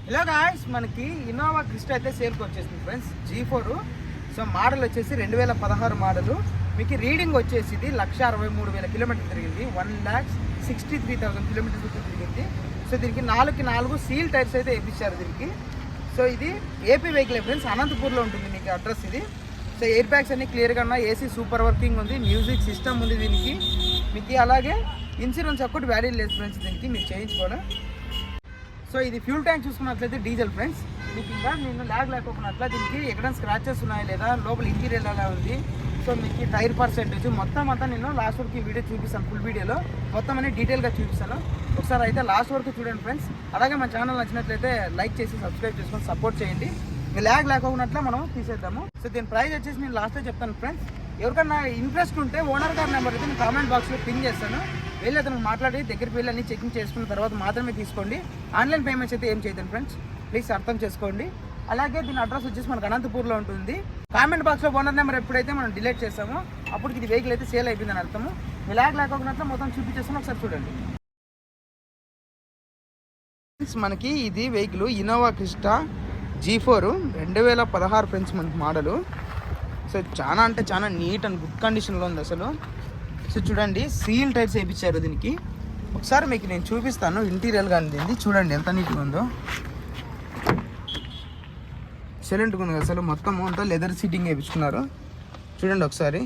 Hello guys, మనకి Innova Crysta అయితే సేల్కి వచ్చేసింది ఫ్రెండ్స్, G4. సో మోడల్ వచ్చేసి 2016 మోడలు. మీకు రీడింగ్ వచ్చేసి ఇది 1,63,000 కిలోమీటర్లు తిరిగింది, 1,63,000 కిలోమీటర్స్ తిరిగింది. సో దీనికి 4 సీల్ టైర్స్ అయితే వేయించారు దీనికి. సో ఇది ఏపీ వెహికల్ ఫ్రెండ్స్, అనంతపూర్లో ఉంటుంది మీకు అడ్రస్ ఇది. సో ఎయిర్ బ్యాగ్స్ అన్ని క్లియర్గా ఉన్నాయి, ఏసీ సూపర్ వర్కింగ్ ఉంది, మ్యూజిక్ సిస్టమ్ ఉంది దీనికి మీకు. అలాగే ఇన్సూరెన్స్ ఒకటి వ్యాల్యూ లేదు ఫ్రెండ్స్ దీనికి, మీరు చేయించుకోవాలి. సో ఇది ఫ్యూల్ ట్యాంక్ చూసుకున్నట్లయితే డీజిల్ ఫ్రెండ్స్. మీకు ఇంకా నేను ల్యాగ్ లేకపోయినట్ల దీనికి ఎక్కడ స్క్రాచెస్ ఉన్నాయా లేదా, లోపల ఇంటీరియర్ ఎలా ఉంది, సో మీకు టైర్ పర్సెంటేజ్ మొత్తం అంతా నేను లాస్ట్ వరకు ఈ వీడియో చూపిస్తాను. ఫుల్ వీడియోలో మొత్తం అన్ని డీటెయిల్గా చూపిస్తాను. ఒకసారి అయితే లాస్ట్ వరకు చూడండి ఫ్రెండ్స్. అలాగే మన ఛానల్ నచ్చినట్లయితే లైక్ చేసి సబ్స్క్రైబ్ చేసుకొని సపోర్ట్ చేయండి. ల్యాగ్ లేకపోయినట్ల మనం తీసేద్దాము. సో దీని ప్రైస్ వచ్చేసి నేను లాస్ట్లో చెప్తాను ఫ్రెండ్స్. ఎవరికన్నా ఇంట్రెస్ట్ ఉంటే ఓనర్ గారి నెంబర్ అయితే నేను కామెంట్ బాక్స్లో పిన్ చేస్తాను. వెళ్ళి అతను మాట్లాడి దగ్గరికి వెళ్ళి అన్ని చెకింగ్ చేసుకున్న తర్వాత మాత్రమే తీసుకోండి. ఆన్లైన్ పేమెంట్స్ అయితే ఏం చేయదండి ఫ్రెండ్స్, ప్లీజ్ అర్థం చేసుకోండి. అలాగే దీని అడ్రస్ వచ్చేసి మనకు అనంతపూర్లో ఉంటుంది. కామెంట్ బాక్స్లో ఓనర్ నెంబర్ ఎప్పుడైతే మనం డిలీట్ చేస్తామో అప్పుడు ఇది వెహికల్ అయితే సేల్ అయిపోయిందని అర్థము. ల్యాగ్ లేకపోయినట్లు మొత్తం చూపించేస్తాను, ఒకసారి చూడండి. మనకి ఇది vehicle Innova Crysta G4 2016 friends మనకి మోడలు. సో చాలా అంటే చాలా నీట్ అండ్ గుడ్ కండిషన్లో ఉంది అసలు. సో చూడండి, సీల్ టైర్స్ వేయించారు దీనికి. ఒకసారి మీకు నేను చూపిస్తాను ఇంటీరియర్గా అందింది. చూడండి ఎంత నీట్గా ఉందో, ఎక్సలెంట్గా ఉంది అసలు. మొత్తం అంతా లెదర్ సీటింగ్ వేయించుకున్నారు. చూడండి ఒకసారి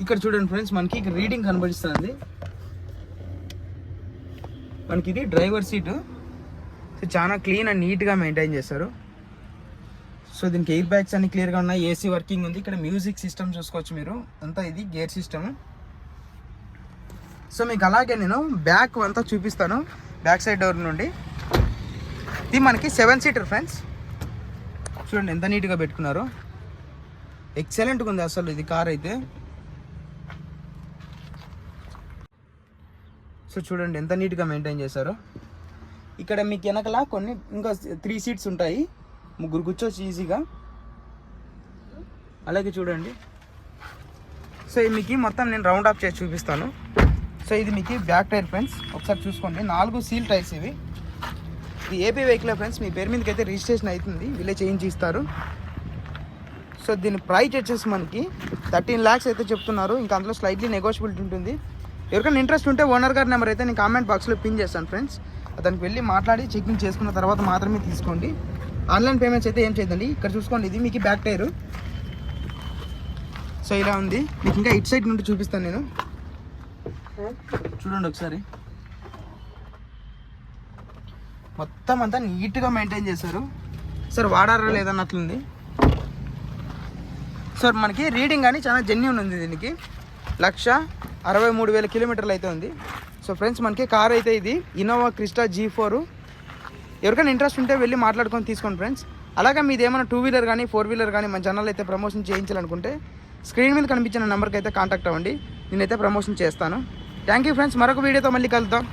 ఇక్కడ చూడండి ఫ్రెండ్స్, మనకి ఇక్కడ రీడింగ్ కనబడిస్తుంది. మనకి ఇది డ్రైవర్ సీటు. సో చాలా క్లీన్ అండ్ నీట్గా మెయింటైన్ చేస్తారు. సో దీనికి ఎయిర్ బ్యాగ్స్ అన్ని క్లియర్గా ఉన్నాయి, ఏసీ వర్కింగ్ ఉంది. ఇక్కడ మ్యూజిక్ సిస్టమ్ చూసుకోవచ్చు మీరు, అంతా ఇది గేర్ సిస్టమ్. సో మీకు అలాగే నేను బ్యాక్ అంతా చూపిస్తాను. బ్యాక్ సైడ్ డోర్ నుండి ఇది మనకి 7 సీటర్ ఫ్రెండ్స్. చూడండి ఎంత నీట్గా పెట్టుకున్నారు, ఎక్సలెంట్గా ఉంది అసలు ఇది కార్ అయితే. సో చూడండి ఎంత నీట్గా మెయింటైన్ చేశారో. ఇక్కడ మీకు వెనకలా కొన్ని ఇంకా 3 సీట్స్ ఉంటాయి, 3 కూర్చోవచ్చు ఈజీగా. అలాగే చూడండి, సో మీకు మొత్తం నేను రౌండ్ ఆఫ్ చేసి చూపిస్తాను. సో ఇది మీకు బ్యాక్ టైర్ ఫ్రెండ్స్, ఒకసారి చూసుకోండి. 4 సీల్ టైర్స్ ఇవి. ఇది ఏపీ వెహికల్ ఫ్రెండ్స్, మీ పేరు మీదకి అయితే రిజిస్ట్రేషన్ అవుతుంది, వీళ్ళే చేయించి ఇస్తారు. సో దీని ప్రైస్ వచ్చేసి మనకి 13 lakhs అయితే చెప్తున్నారు. ఇంకా అందులో స్లైట్లీ నెగోషియబిలిటీ ఉంటుంది. ఎవరికైనా ఇంట్రెస్ట్ ఉంటే ఓనర్ గారి నెంబర్ అయితే నేను కామెంట్ బాక్స్లో పిన్ చేస్తాను ఫ్రెండ్స్. అతనికి వెళ్ళి మాట్లాడి చెకింగ్ చేసుకున్న తర్వాత మాత్రమే తీసుకోండి. ఆన్లైన్ పేమెంట్స్ అయితే ఏం చేయదండి. ఇక్కడ చూసుకోండి, ఇది మీకు బ్యాక్ టైరు. సో ఇలా ఉంది. మీకు ఇంకా ఇట్ సైడ్ నుండి చూపిస్తాను నేను, చూడండి ఒకసారి. మొత్తం అంతా నీట్గా మెయింటైన్ చేశారు. సార్ వాడారా లేదన్నట్లుంది. సార్ మనకి రీడింగ్ కానీ చాలా జెన్యూన్ ఉంది దీనికి. 1,63,000 కిలోమీటర్లు అయితే ఉంది. సో ఫ్రెండ్స్ మనకి కార్ అయితే ఇది ఇన్నోవా క్రిస్టా G4. ఎవరికైనా ఇంట్రెస్ట్ ఉంటే వెళ్ళి మాట్లాడుకొని తీసుకోండి ఫ్రెండ్స్. అలాగే మీది ఏమైనా 2 వీలర్ కానీ 4 వీలర్ కానీ మన ఛానల్ అయితే ప్రమోషన్ చేయించాలనుకుంటే స్క్రీన్ మీద కనిపించిన నెంబర్కి అయితే కాంటాక్ట్ అవ్వండి, నేనైతే ప్రమోషన్ చేస్తాను. థ్యాంక్ యూ ఫ్రెండ్స్, మరొక వీడియోతో మళ్ళీ కలుద్దాం.